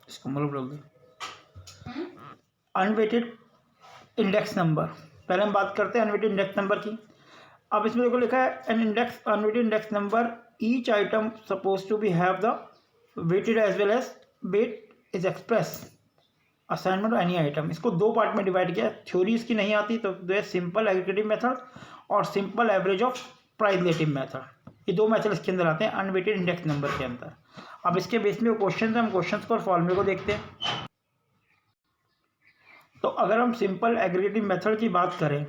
इसको मतलब बोल दो अनवेटेड इंडेक्स नंबर। पहले हम बात करते हैं अनवेटेड इंडेक्स नंबर की। अब इसमें देखो लिखा है an index unweighted index number each item suppose to be have the weighted as well as weight is express assignment of any item. इसको दो पार्ट में डिवाइड किया। थ्योरी इसकी नहीं आती तो दो है सिंपल एग्रीगेटिव मेथड और simple average of price relative method. ये दो मेथड इसके अंदर आते हैं अनवेटेड इंडेक्स नंबर के अंदर। अब इसके बेस में क्वेश्चन है, हम क्वेश्चन को और फॉर्मूले को देखते हैं। तो अगर हम सिंपल एग्रीगेटिव मेथड की बात करें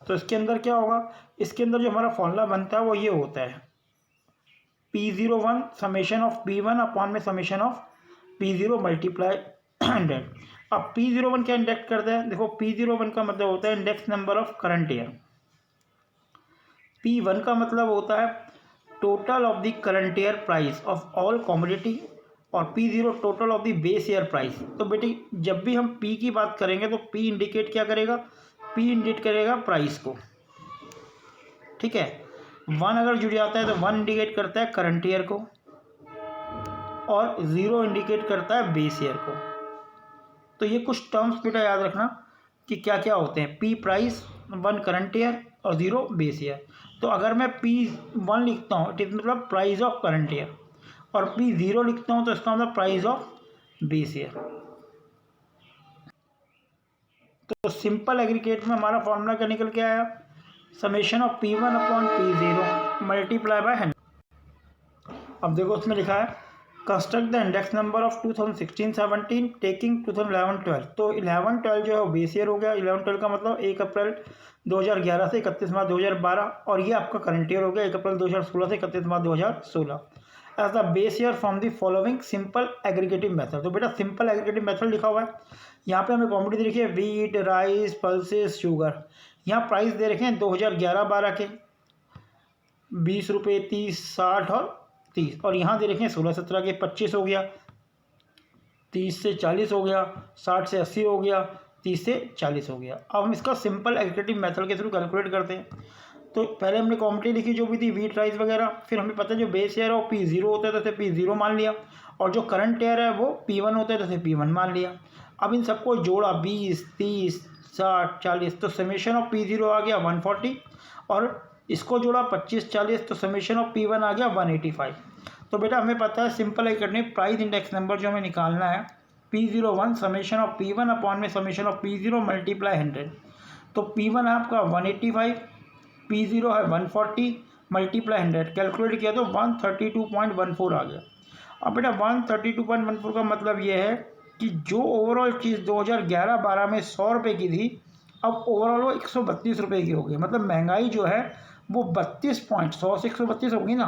तो इसके अंदर क्या होगा, इसके अंदर जो हमारा फॉर्मूला बनता है वो ये होता है P01 summation of P1 upon में समेशन ऑफ P0 मल्टीप्लाई 100। अब P01 क्या इंडेक्स करता है, देखो P01 का मतलब होता है index number of current year. P1 का मतलब होता है total of the current year price of all commodity और P0 total of the base year price. तो बेटी जब भी हम P की बात करेंगे तो P इंडिकेट क्या करेगा, P इंडिकेट करेगा प्राइस को, ठीक है। 1 अगर जुड़ जाता है तो 1 इंडिकेट करता है करंट ईयर को और 0 इंडिकेट करता है बेस ईयर को। तो ये कुछ टर्म्स बेटा याद रखना कि क्या क्या होते हैं। P प्राइस, 1 करंट ईयर और 0 बेस ईयर। तो अगर मैं P1 लिखता हूँ इट इज मतलब प्राइस ऑफ करंट ईयर और P0 लिखता हूँ तो इसका मतलब प्राइस ऑफ बेस ईयर। तो सिंपल एग्रीगेट में हमारा फॉर्मूला क्या निकल के आया, summation of P1 upon P0 multiply by 100। अब देखो उसमें लिखा है construct the index number of 2016-17 taking 2011-12। तो 11-12 जो है वो बेस ईयर हो गया। 11-12 का मतलब 1 अप्रैल 2011 से 31 मार्च 2012 और ये आपका करंट ईयर हो गया 1 अप्रैल 2016 से 31 मार्च 2016 as the base year from the following simple aggregative method. तो बेटा सिंपल एग्रीगेटिव मेथड लिखा हुआ है। यहाँ पे हमें क्वांटिटी देखिए वीट, राइस, पल्सेस, शुगर। यहाँ प्राइस दे रखे हैं 2011-12 के 20 रुपये, 30, 60 और 30। और यहाँ दे रखे हैं 16-17 के 25 हो गया, 30 से 40 हो गया, 60 से 80 हो गया, 30 से 40 हो गया। अब हम इसका सिंपल एग्रीगेटिव मेथड के थ्रू कैलकुलेट करते हैं। तो पहले हमने क्वांटिटी लिखी जो भी थी वीट, राइस वगैरह। फिर हमें पता है जो बेस ईयर है वो P0 होता है तो P0 मान लिया और जो करंट ईयर है वो P1 होता है तो P1 मान लिया। अब इन सबको जोड़ा 20, 30, 60, 40 तो समेशन ऑफ P0 आ गया 140 और इसको जोड़ा 25, 40 तो समेशन ऑफ P1 आ गया 185। तो बेटा हमें पता है simple aggregative price index number जो हमें निकालना है P01 summation of P1 upon में समेशन ऑफ P0 मल्टीप्लाई 100। तो P1 है आपका 185, P0 है 140 मल्टीप्लाई 100 कैलकुलेट किया तो 132.14 आ गया। अब बेटा 132.14 का मतलब ये है कि जो ओवरऑल चीज़ 2011-12 में 100 रुपये की थी अब ओवरऑल वो 132 रुपये की हो गई। मतलब महंगाई जो है वो 100 से 132 होगी ना,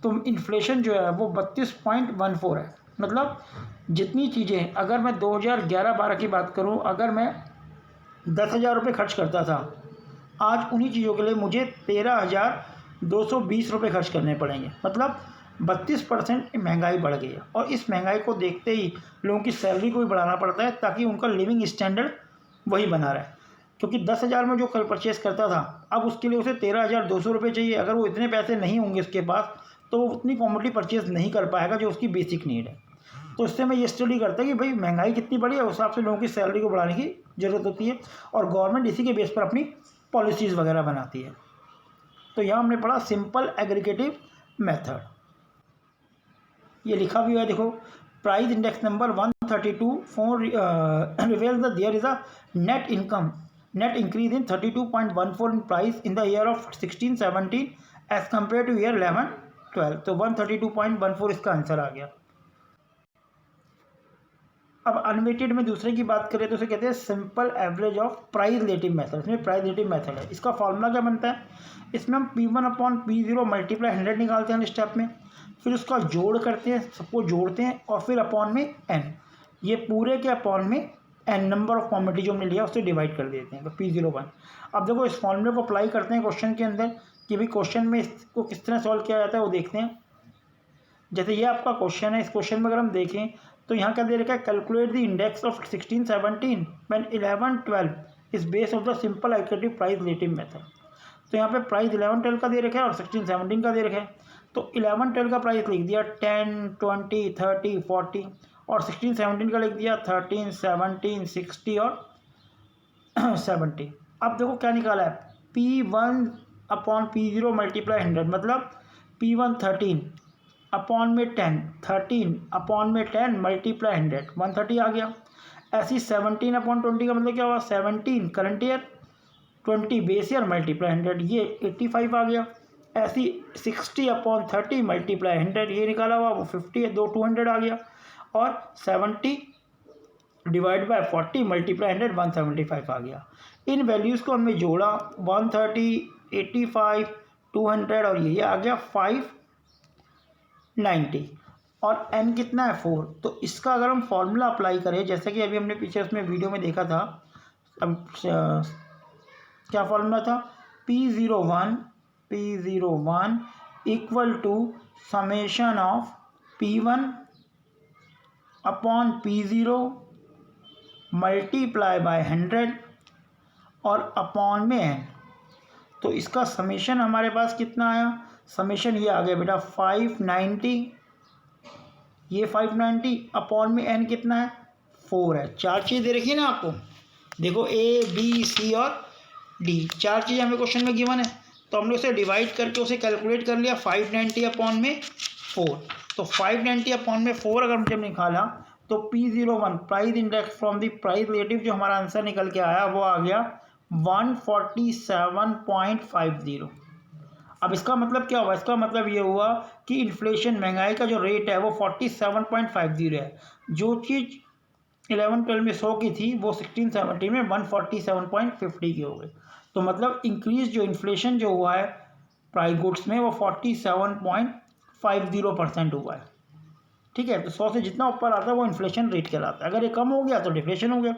तो इन्फ्लेशन जो है वो 32.14 है। मतलब जितनी चीज़ें, अगर मैं 2011-12 की बात करूं, अगर मैं 10,000 रुपये खर्च करता था, आज उन्हीं चीज़ों के लिए मुझे 13,220 रुपये खर्च करने पड़ेंगे। मतलब 32% महंगाई बढ़ गई है और इस महंगाई को देखते ही लोगों की सैलरी को भी बढ़ाना पड़ता है ताकि उनका लिविंग स्टैंडर्ड वही बना रहे। क्योंकि 10,000 में जो कल परचेज़ करता था अब उसके लिए उसे 13,200 रुपये चाहिए। अगर वो इतने पैसे नहीं होंगे उसके पास तो वो उतनी कॉमोडिटी परचेज़ नहीं कर पाएगा जो उसकी बेसिक नीड है। तो इससे मैं ये स्टडी करता है कि भाई महंगाई कितनी बढ़ी है, उस हिसाब से लोगों की सैलरी को बढ़ाने की ज़रूरत होती है और गवर्नमेंट इसी के बेस पर अपनी पॉलिसीज़ वगैरह बनाती है। तो यहाँ हमने पढ़ा सिंपल एग्रीगेटिव मेथड। ये लिखा भी हुआ है देखो, price index number 132 for reveals that there is a net income net increase in 32.14 in price in the year of 16-17 as compare to year 11-12। तो 132.14 इसका आंसर आ गया। अब अनवेटेड में दूसरे की बात करें तो उसे कहते हैं simple average of price relative method. इसमें प्राइस रिलेटिव मेथड है। इसका फॉर्मूला क्या बनता है, इसमें हम P1 अपॉन P0 मल्टीप्लाई 100 निकालते हैं स्टेप में, फिर उसका जोड़ करते हैं, सबको जोड़ते हैं और फिर अपॉन में n, ये पूरे के अपॉन में n नंबर ऑफ क्वांटिटी जो हमने लिया उससे डिवाइड कर देते हैं। तो P01। अब देखो इस फॉर्मूले को अप्लाई करते हैं क्वेश्चन के अंदर कि भाई क्वेश्चन में इसको किस तरह सॉल्व किया जाता है वो देखते हैं। जैसे ये आपका क्वेश्चन है, इस क्वेश्चन में अगर हम देखें तो यहाँ क्या दे रखा है, calculate the index of 16-17 when 11-12 is base of the simple aggregative price relative method. तो यहाँ पे प्राइस 11-12 का दे रखा है और 16-17 का दे रखा है। तो 11-12 का प्राइस लिख दिया 10, 20, 30, 40 और 16 17 का लिख दिया 13 17 60 और 70। अब देखो क्या निकाला है, P1 अपॉन P0 मल्टीप्लाई 100, मतलब P1 13 अपॉन में 10, 13 अपॉन में 10 मल्टीप्लाई 100, 130 आ गया। ऐसी 17 अपॉन 20 का मतलब क्या हुआ, 17 current year, 20 base year multiply 100, ये 85 आ गया। ऐसी 60 अपॉन 30 मल्टीप्लाई 100, ये निकाला हुआ वो 50 है, 200 आ गया। और 70 डिवाइड बाय 40 मल्टीप्लाई 100, 175 आ गया। इन वैल्यूज़ को हमने जोड़ा, 130, 85, 200 और ये आ गया 590। और n कितना है 4। तो इसका अगर हम फॉर्मूला अप्लाई करें, जैसे कि अभी हमने पीछे उसमें वीडियो में देखा था, क्या फॉर्मूला था, P01 equal to summation of P1 upon P0 multiply by 100 और अपॉन में n। तो इसका समेशन हमारे पास कितना आया, समेशन ये आ गया बेटा 590, ये 590 अपॉन में n कितना है 4 है। चार चीज़ दे रखी है ना आपको, देखो A B C और D, चार चीज़ हमें क्वेश्चन में गिवन है, तो हम लोग उसे डिवाइड करके उसे कैलकुलेट कर लिया 590 अपॉन में 4। तो 590 अपॉन में 4 अगर जब निकाला तो P01 price index from the price relative, जो हमारा आंसर निकल के आया वो आ गया 147.50। अब इसका मतलब क्या हुआ, इसका मतलब ये हुआ कि इन्फ्लेशन, महंगाई का जो रेट है वो 47.50 है। जो चीज़ 11-12 में 100 की थी वो 16-17 में 147.50 की हो गई। तो मतलब इंक्रीज जो इन्फ्लेशन जो हुआ है प्राइस गुड्स में वो 47.50% हुआ है। ठीक है, तो 100 से जितना ऊपर आता है वो इन्फ्लेशन रेट कहलाता है, अगर ये कम हो गया तो डिफ्लेशन हो गया।